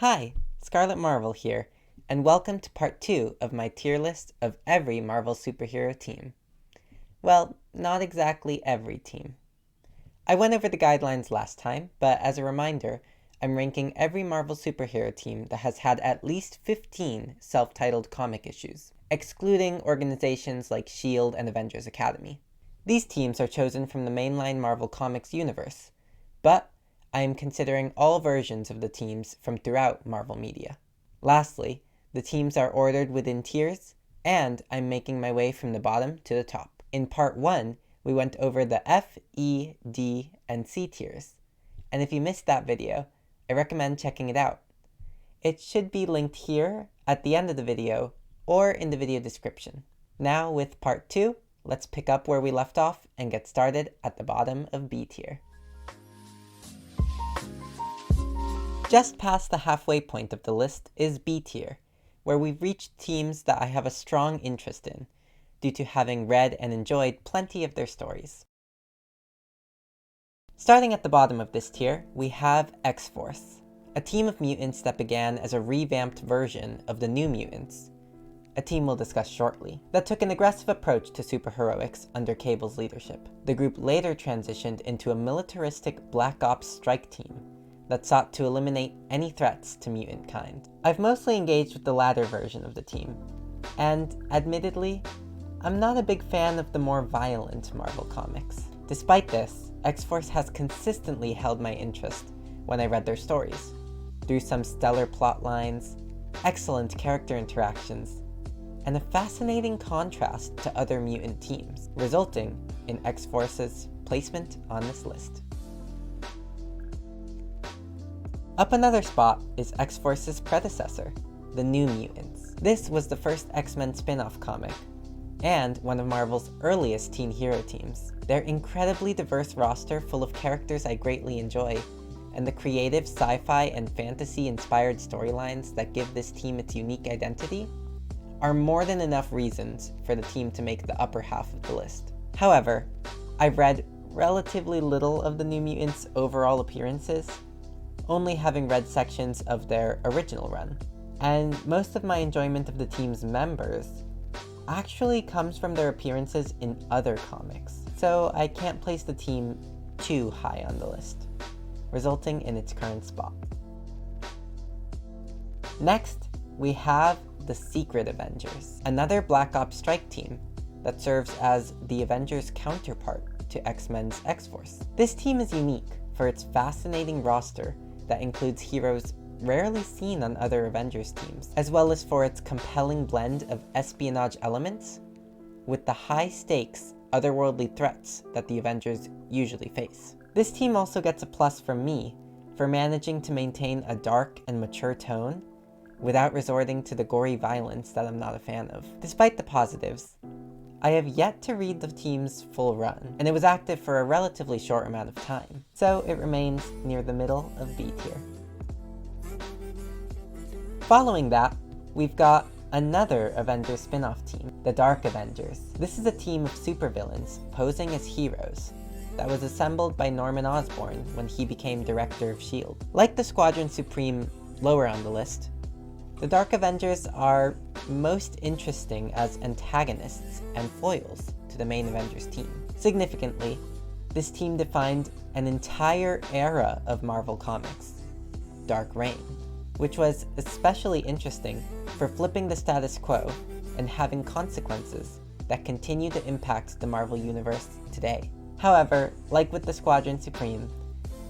Hi, Scarlet Marvel here, and welcome to part 2 of my tier list of every Marvel superhero team. Well, not exactly every team. I went over the guidelines last time, but as a reminder, I'm ranking every Marvel superhero team that has had at least 15 self-titled comic issues, excluding organizations like S.H.I.E.L.D. and Avengers Academy. These teams are chosen from the mainline Marvel Comics universe, but I am considering all versions of the teams from throughout Marvel media. Lastly, the teams are ordered within tiers, and I'm making my way from the bottom to the top. In part 1, we went over the F, E, D, and C tiers, and if you missed that video, I recommend checking it out. It should be linked here at the end of the video or in the video description. Now with part 2, let's pick up where we left off and get started at the bottom of B tier. Just past the halfway point of the list is B tier, where we've reached teams that I have a strong interest in, due to having read and enjoyed plenty of their stories. Starting at the bottom of this tier, we have X-Force, a team of mutants that began as a revamped version of the New Mutants, a team we'll discuss shortly, that took an aggressive approach to superheroics under Cable's leadership. The group later transitioned into a militaristic Black Ops strike team that sought to eliminate any threats to mutant kind. I've mostly engaged with the latter version of the team, and admittedly, I'm not a big fan of the more violent Marvel comics. Despite this, X-Force has consistently held my interest when I read their stories, through some stellar plot lines, excellent character interactions, and a fascinating contrast to other mutant teams, resulting in X-Force's placement on this list. Up another spot is X-Force's predecessor, the New Mutants. This was the first X-Men spin-off comic, and one of Marvel's earliest teen hero teams. Their incredibly diverse roster full of characters I greatly enjoy, and the creative sci-fi and fantasy-inspired storylines that give this team its unique identity, are more than enough reasons for the team to make the upper half of the list. However, I've read relatively little of the New Mutants' overall appearances, only having read sections of their original run, and most of my enjoyment of the team's members actually comes from their appearances in other comics, so I can't place the team too high on the list, resulting in its current spot. Next, we have the Secret Avengers, another Black Ops strike team that serves as the Avengers' counterpart to X-Men's X-Force. This team is unique for its fascinating roster that includes heroes rarely seen on other Avengers teams, as well as for its compelling blend of espionage elements with the high-stakes, otherworldly threats that the Avengers usually face. This team also gets a plus from me for managing to maintain a dark and mature tone without resorting to the gory violence that I'm not a fan of. Despite the positives, I have yet to read the team's full run, and it was active for a relatively short amount of time, so it remains near the middle of B tier. Following that, we've got another Avengers spin-off team, the Dark Avengers. This is a team of supervillains posing as heroes that was assembled by Norman Osborn when he became director of S.H.I.E.L.D. Like the Squadron Supreme lower on the list, the Dark Avengers are most interesting as antagonists and foils to the main Avengers team. Significantly, this team defined an entire era of Marvel Comics, Dark Reign, which was especially interesting for flipping the status quo and having consequences that continue to impact the Marvel Universe today. However, like with the Squadron Supreme,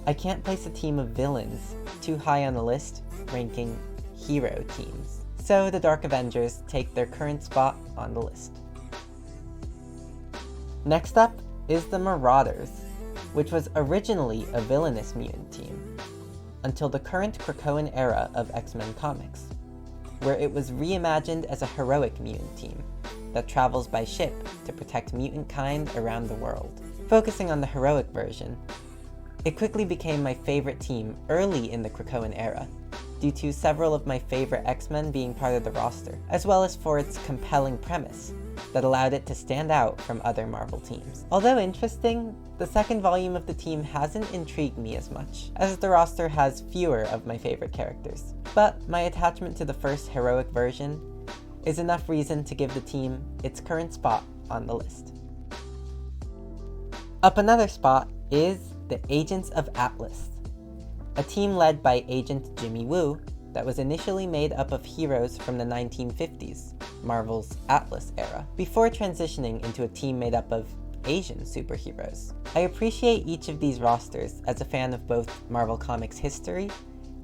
I can't place a team of villains too high on the list, ranking hero teams. So the Dark Avengers take their current spot on the list. Next up is the Marauders, which was originally a villainous mutant team, until the current Krakoan era of X-Men comics, where it was reimagined as a heroic mutant team that travels by ship to protect mutant kind around the world. Focusing on the heroic version, it quickly became my favorite team early in the Krakoan era, due to several of my favorite X-Men being part of the roster, as well as for its compelling premise that allowed it to stand out from other Marvel teams. Although interesting, the second volume of the team hasn't intrigued me as much, as the roster has fewer of my favorite characters. But my attachment to the first heroic version is enough reason to give the team its current spot on the list. Up another spot is the Agents of Atlas, a team led by Agent Jimmy Woo that was initially made up of heroes from the 1950s, Marvel's Atlas era, before transitioning into a team made up of Asian superheroes. I appreciate each of these rosters as a fan of both Marvel Comics history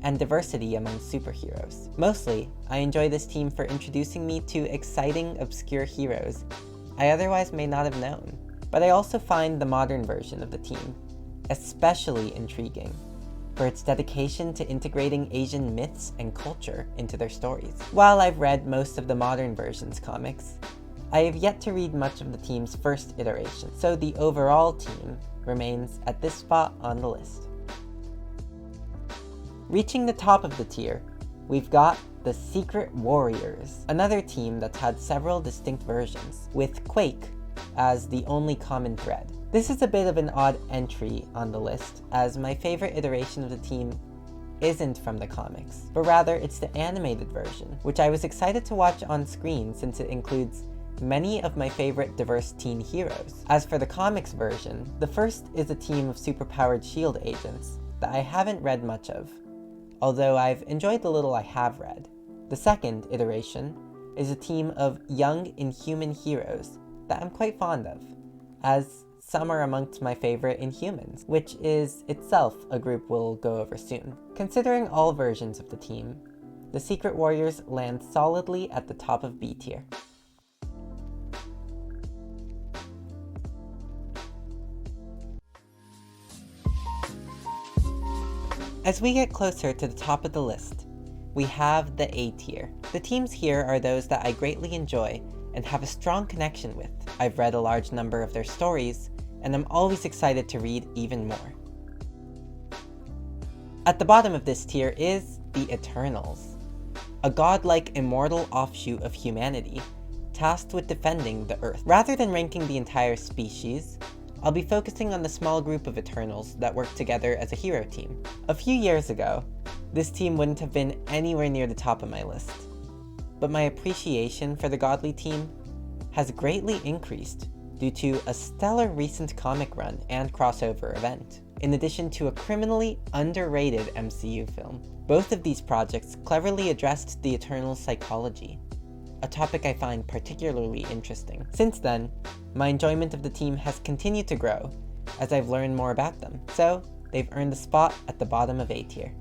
and diversity among superheroes. Mostly, I enjoy this team for introducing me to exciting, obscure heroes I otherwise may not have known. But I also find the modern version of the team especially intriguing for its dedication to integrating Asian myths and culture into their stories. While I've read most of the modern version's comics, I have yet to read much of the team's first iteration, so the overall team remains at this spot on the list. Reaching the top of the tier, we've got the Secret Warriors, another team that's had several distinct versions, with Quake as the only common thread. This is a bit of an odd entry on the list, as my favorite iteration of the team isn't from the comics, but rather it's the animated version, which I was excited to watch on screen since it includes many of my favorite diverse teen heroes. As for the comics version, the first is a team of superpowered SHIELD agents that I haven't read much of, although I've enjoyed the little I have read. The second iteration is a team of young Inhuman heroes that I'm quite fond of, as some are amongst my favorite Inhumans, which is itself a group we'll go over soon. Considering all versions of the team, the Secret Warriors land solidly at the top of B tier. As we get closer to the top of the list, we have the A tier. The teams here are those that I greatly enjoy and have a strong connection with. I've read a large number of their stories, and I'm always excited to read even more. At the bottom of this tier is the Eternals, a godlike immortal offshoot of humanity, tasked with defending the Earth. Rather than ranking the entire species, I'll be focusing on the small group of Eternals that work together as a hero team. A few years ago, this team wouldn't have been anywhere near the top of my list, but my appreciation for the godly team has greatly increased due to a stellar recent comic run and crossover event, in addition to a criminally underrated MCU film. Both of these projects cleverly addressed the Eternals' psychology, a topic I find particularly interesting. Since then, my enjoyment of the team has continued to grow as I've learned more about them, so they've earned a spot at the bottom of A tier.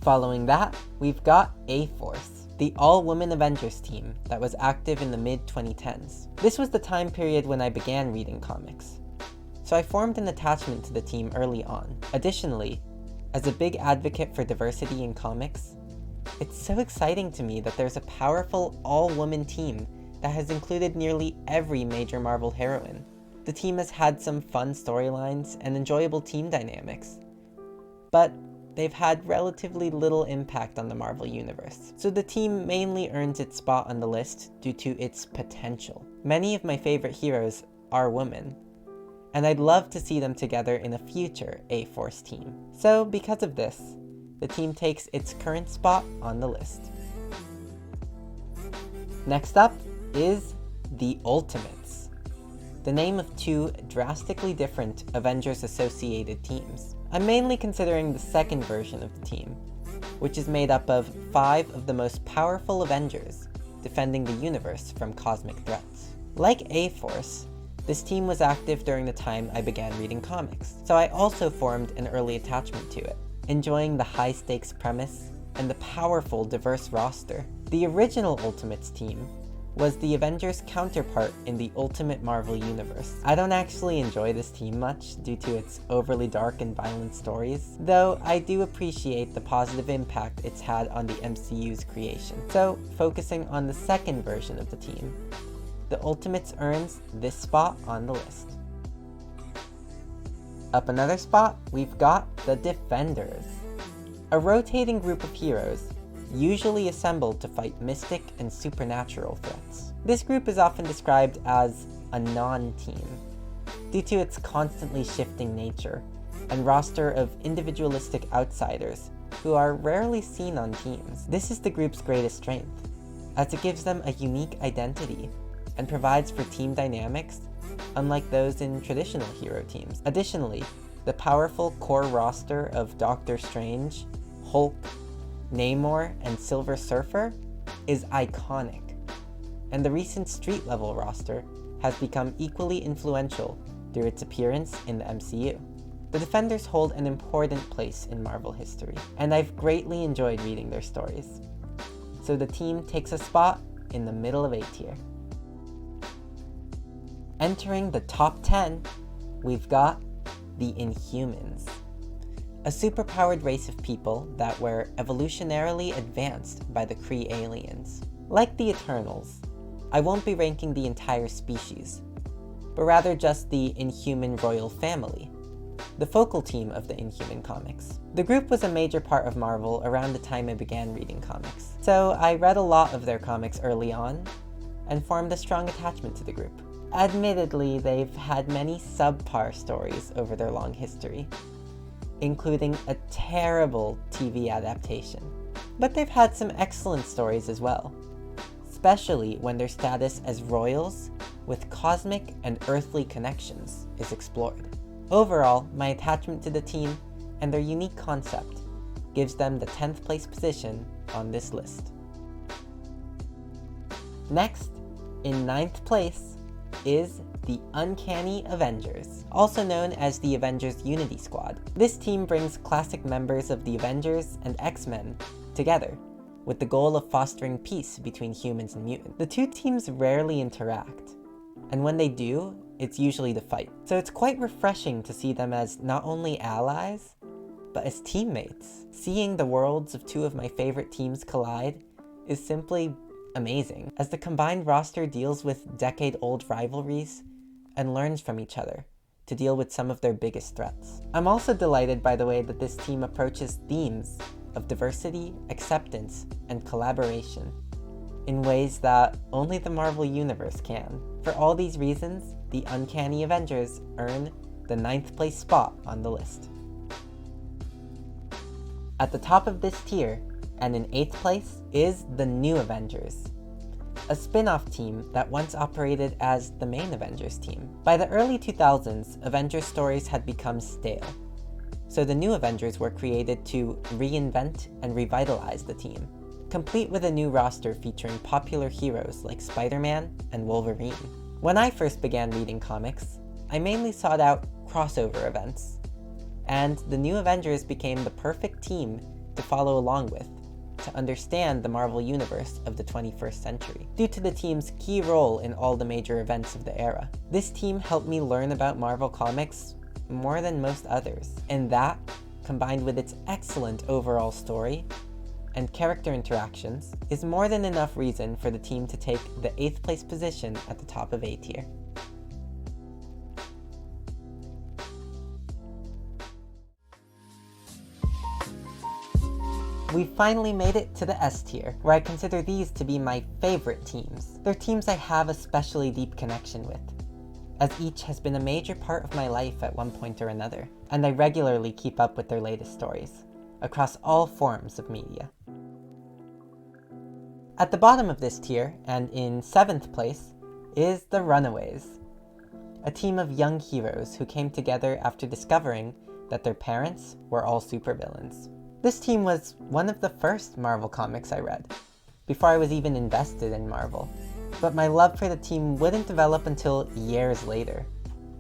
Following that, we've got A-Force, the all-woman Avengers team that was active in the mid-2010s. This was the time period when I began reading comics, so I formed an attachment to the team early on. Additionally, as a big advocate for diversity in comics, it's so exciting to me that there's a powerful all-woman team that has included nearly every major Marvel heroine. The team has had some fun storylines and enjoyable team dynamics, but they've had relatively little impact on the Marvel Universe, so the team mainly earns its spot on the list due to its potential. Many of my favorite heroes are women, and I'd love to see them together in a future A-Force team. So because of this, the team takes its current spot on the list. Next up is the Ultimates, the name of two drastically different Avengers-associated teams. I'm mainly considering the second version of the team, which is made up of 5 of the most powerful Avengers defending the universe from cosmic threats. Like A-Force, this team was active during the time I began reading comics, so I also formed an early attachment to it, enjoying the high-stakes premise and the powerful, diverse roster. The original Ultimates team was the Avengers' counterpart in the Ultimate Marvel Universe. I don't actually enjoy this team much due to its overly dark and violent stories, though I do appreciate the positive impact it's had on the MCU's creation. So, focusing on the second version of the team, the Ultimates earns this spot on the list. Up another spot, we've got the Defenders, a rotating group of heroes, usually assembled to fight mystic and supernatural threats. This group is often described as a non-team, due to its constantly shifting nature and roster of individualistic outsiders who are rarely seen on teams. This is the group's greatest strength, as it gives them a unique identity and provides for team dynamics unlike those in traditional hero teams. Additionally, the powerful core roster of Doctor Strange, Hulk, Namor, and Silver Surfer is iconic, and the recent street level roster has become equally influential through its appearance in the MCU. The Defenders hold an important place in Marvel history, and I've greatly enjoyed reading their stories. So the team takes a spot in the middle of A tier. Entering the top 10, we've got the Inhumans, a superpowered race of people that were evolutionarily advanced by the Kree aliens. Like the Eternals, I won't be ranking the entire species, but rather just the Inhuman royal family, the focal team of the Inhuman comics. The group was a major part of Marvel around the time I began reading comics, so I read a lot of their comics early on and formed a strong attachment to the group. Admittedly, they've had many subpar stories over their long history, including a terrible TV adaptation. But they've had some excellent stories as well, especially when their status as royals with cosmic and earthly connections is explored. Overall, my attachment to the team and their unique concept gives them the 10th place position on this list. Next, in 9th place, is the Uncanny Avengers, also known as the Avengers Unity Squad. This team brings classic members of the Avengers and X-Men together, with the goal of fostering peace between humans and mutants. The two teams rarely interact, and when they do, it's usually to fight. So it's quite refreshing to see them as not only allies, but as teammates. Seeing the worlds of two of my favorite teams collide is simply amazing, as the combined roster deals with decade-old rivalries and learns from each other to deal with some of their biggest threats. I'm also delighted by the way that this team approaches themes of diversity, acceptance, and collaboration in ways that only the Marvel Universe can. For all these reasons, the Uncanny Avengers earn the 9th place spot on the list. At the top of this tier, and in 8th place, is the New Avengers, a spin-off team that once operated as the main Avengers team. By the early 2000s, Avengers stories had become stale, so the New Avengers were created to reinvent and revitalize the team, complete with a new roster featuring popular heroes like Spider-Man and Wolverine. When I first began reading comics, I mainly sought out crossover events, and the New Avengers became the perfect team to follow along with, to understand the Marvel Universe of the 21st century, due to the team's key role in all the major events of the era. This team helped me learn about Marvel Comics more than most others, and that, combined with its excellent overall story and character interactions, is more than enough reason for the team to take the 8th place position at the top of A tier. We finally made it to the S tier, where I consider these to be my favorite teams. They're teams I have a especially deep connection with, as each has been a major part of my life at one point or another, and I regularly keep up with their latest stories, across all forms of media. At the bottom of this tier, and in 7th place, is the Runaways, a team of young heroes who came together after discovering that their parents were all supervillains. This team was one of the first Marvel comics I read, before I was even invested in Marvel, but my love for the team wouldn't develop until years later,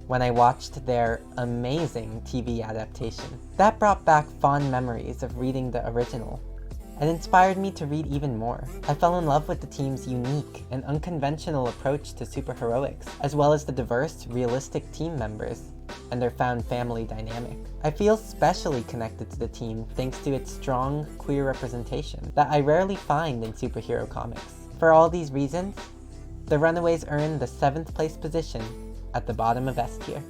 when I watched their amazing TV adaptation. That brought back fond memories of reading the original, and inspired me to read even more. I fell in love with the team's unique and unconventional approach to superheroics, as well as the diverse, realistic team members and their found family dynamic. I feel specially connected to the team thanks to its strong queer representation that I rarely find in superhero comics. For all these reasons, the Runaways earn the 7th place position at the bottom of S tier.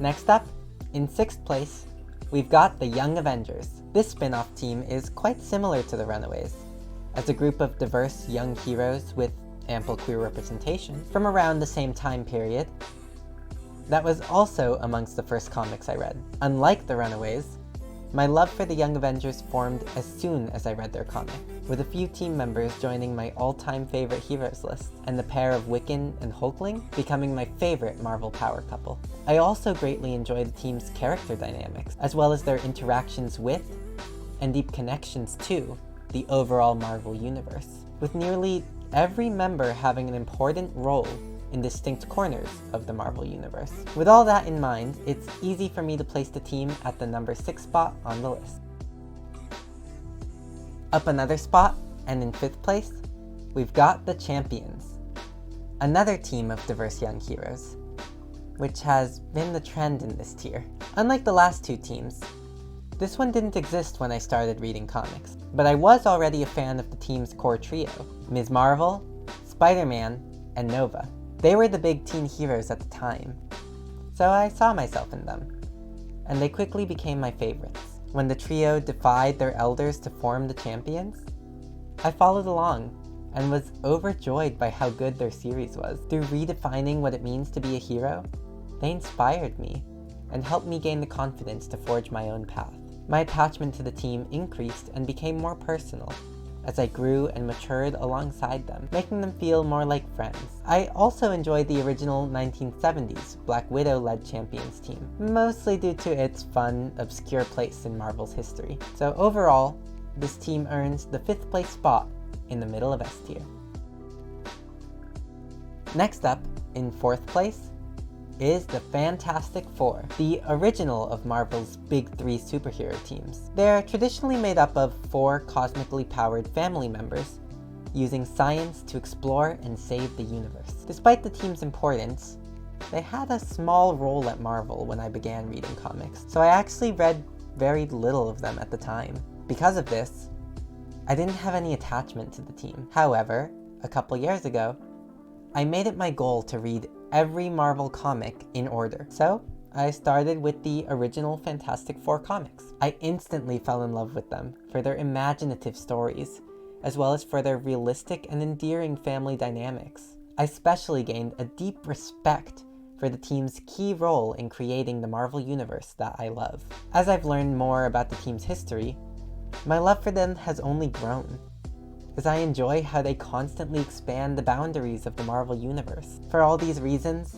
Next up, in 6th place, we've got the Young Avengers. This spin-off team is quite similar to the Runaways, as a group of diverse young heroes with ample queer representation from around the same time period. That was also amongst the first comics I read. Unlike the Runaways, my love for the Young Avengers formed as soon as I read their comic, with a few team members joining my all-time favorite heroes list, and the pair of Wiccan and Hulkling becoming my favorite Marvel power couple. I also greatly enjoy the team's character dynamics, as well as their interactions with, and deep connections to, the overall Marvel universe, with nearly every member having an important role in distinct corners of the Marvel universe. With all that in mind, it's easy for me to place the team at the number 6 spot on the list. Up another spot, and in 5th place, we've got the Champions, another team of diverse young heroes, which has been the trend in this tier. Unlike the last two teams, this one didn't exist when I started reading comics, but I was already a fan of the team's core trio, Ms. Marvel, Spider-Man, and Nova. They were the big teen heroes at the time, so I saw myself in them, and they quickly became my favorites. When the trio defied their elders to form the Champions, I followed along and was overjoyed by how good their series was. Through redefining what it means to be a hero, they inspired me and helped me gain the confidence to forge my own path. My attachment to the team increased and became more personal as I grew and matured alongside them, making them feel more like friends. I also enjoyed the original 1970s Black Widow-led Champions team, mostly due to its fun, obscure place in Marvel's history. So overall, this team earns the 5th place spot in the middle of S tier. Next up, in 4th place, is the Fantastic Four, the original of Marvel's big 3 superhero teams. They're traditionally made up of 4 cosmically powered family members, using science to explore and save the universe. Despite the team's importance, they had a small role at Marvel when I began reading comics, so I actually read very little of them at the time. Because of this, I didn't have any attachment to the team. However, a couple years ago, I made it my goal to read every Marvel comic in order. So, I started with the original Fantastic Four comics. I instantly fell in love with them for their imaginative stories, as well as for their realistic and endearing family dynamics. I especially gained a deep respect for the team's key role in creating the Marvel universe that I love. As I've learned more about the team's history, my love for them has only grown, as I enjoy how they constantly expand the boundaries of the Marvel universe. For all these reasons,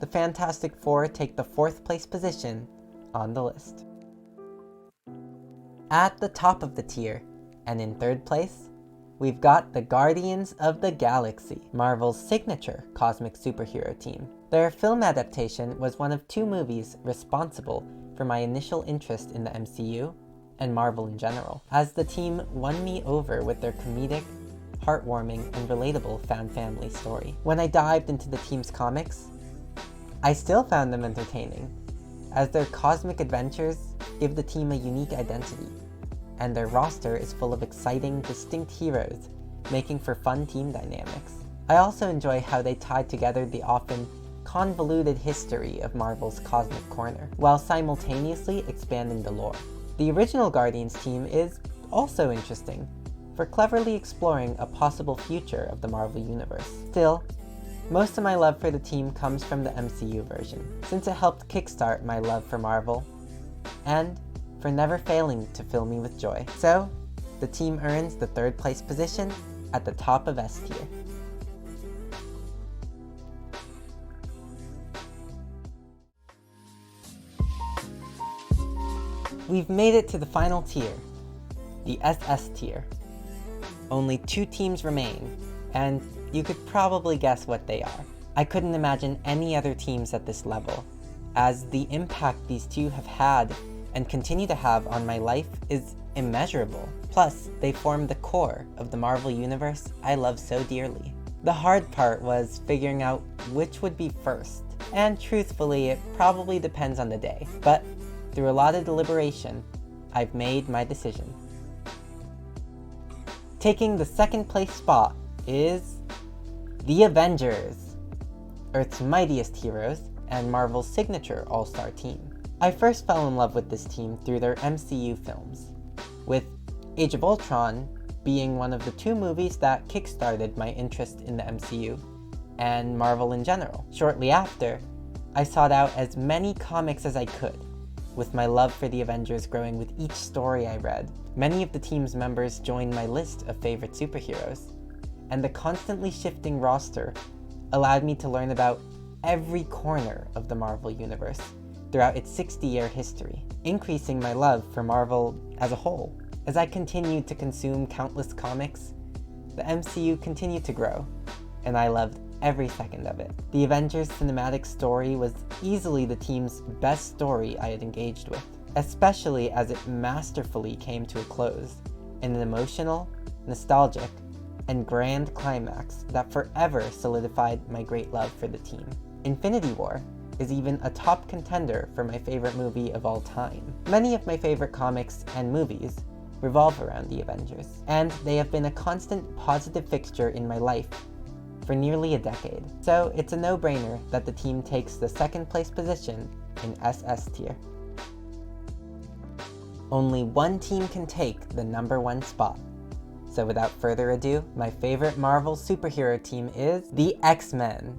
the Fantastic Four take the 4th place position on the list. At the top of the tier, and in 3rd place, we've got the Guardians of the Galaxy, Marvel's signature cosmic superhero team. Their film adaptation was one of 2 movies responsible for my initial interest in the MCU and Marvel in general, as the team won me over with their comedic, heartwarming, and relatable found family story. When I dived into the team's comics, I still found them entertaining, as their cosmic adventures give the team a unique identity, and their roster is full of exciting, distinct heroes, making for fun team dynamics. I also enjoy how they tied together the often convoluted history of Marvel's Cosmic Corner, while simultaneously expanding the lore. The original Guardians team is also interesting, for cleverly exploring a possible future of the Marvel Universe. Still, most of my love for the team comes from the MCU version, since it helped kickstart my love for Marvel, and for never failing to fill me with joy. So, the team earns the 3rd place position at the top of S tier. We've made it to the final tier, the SS tier. Only 2 teams remain, and you could probably guess what they are. I couldn't imagine any other teams at this level, as the impact these 2 have had and continue to have on my life is immeasurable. Plus, they form the core of the Marvel universe I love so dearly. The hard part was figuring out which would be first, and truthfully, it probably depends on the day, but through a lot of deliberation, I've made my decision. Taking the 2nd place spot is the Avengers, Earth's mightiest heroes and Marvel's signature all-star team. I first fell in love with this team through their MCU films, with Age of Ultron being one of the 2 movies that kickstarted my interest in the MCU, and Marvel in general. Shortly after, I sought out as many comics as I could, with my love for the Avengers growing with each story I read. Many of the team's members joined my list of favorite superheroes, and the constantly shifting roster allowed me to learn about every corner of the Marvel universe throughout its 60-year history, increasing my love for Marvel as a whole. As I continued to consume countless comics, the MCU continued to grow, and I loved every second of it. The Avengers cinematic story was easily the team's best story I had engaged with, especially as it masterfully came to a close in an emotional, nostalgic, and grand climax that forever solidified my great love for the team. Infinity War is even a top contender for my favorite movie of all time. Many of my favorite comics and movies revolve around the Avengers, and they have been a constant positive fixture in my life for nearly a decade. So it's a no-brainer that the team takes the 2nd place position in SS tier. Only one team can take the number 1 spot. So without further ado, my favorite Marvel superhero team is the X-Men.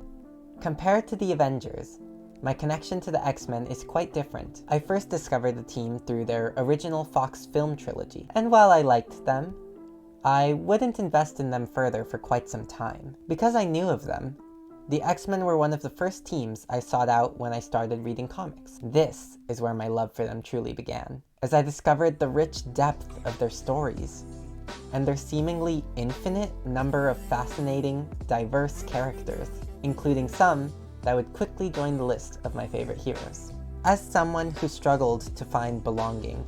Compared to the Avengers, my connection to the X-Men is quite different. I first discovered the team through their original Fox film trilogy, and while I liked them, I wouldn't invest in them further for quite some time. Because I knew of them, the X-Men were one of the first teams I sought out when I started reading comics. This is where my love for them truly began, as I discovered the rich depth of their stories, and their seemingly infinite number of fascinating, diverse characters, including some that would quickly join the list of my favorite heroes. As someone who struggled to find belonging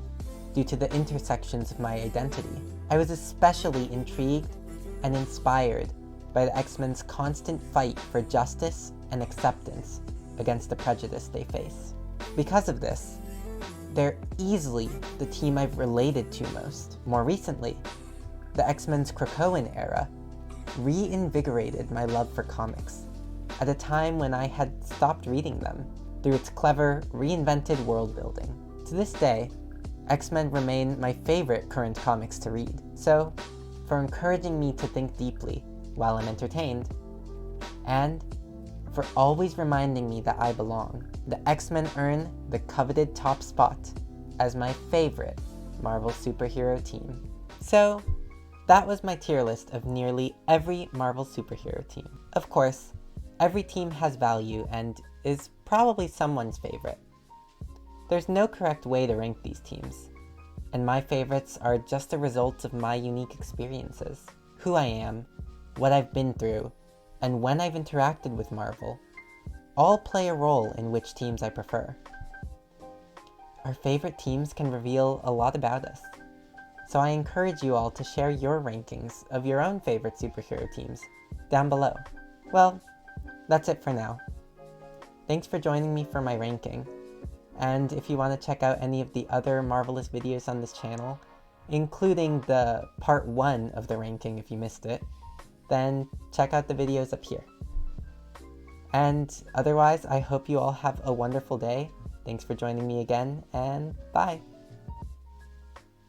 due to the intersections of my identity, I was especially intrigued and inspired by the X-Men's constant fight for justice and acceptance against the prejudice they face. Because of this, they're easily the team I've related to most. More recently, the X-Men's Krakoan era reinvigorated my love for comics at a time when I had stopped reading them through its clever, reinvented world building. To this day, X-Men remain my favorite current comics to read. So, for encouraging me to think deeply while I'm entertained, and for always reminding me that I belong, the X-Men earn the coveted top spot as my favorite Marvel superhero team. So, that was my tier list of nearly every Marvel superhero team. Of course, every team has value and is probably someone's favorite. There's no correct way to rank these teams, and my favorites are just a result of my unique experiences, who I am, what I've been through, and when I've interacted with Marvel, all play a role in which teams I prefer. Our favorite teams can reveal a lot about us, so I encourage you all to share your rankings of your own favorite superhero teams down below. Well, that's it for now. Thanks for joining me for my ranking, and if you want to check out any of the other Marvelous videos on this channel, including the part 1 of the ranking if you missed it, then check out the videos up here. And otherwise, I hope you all have a wonderful day. Thanks for joining me again, and bye!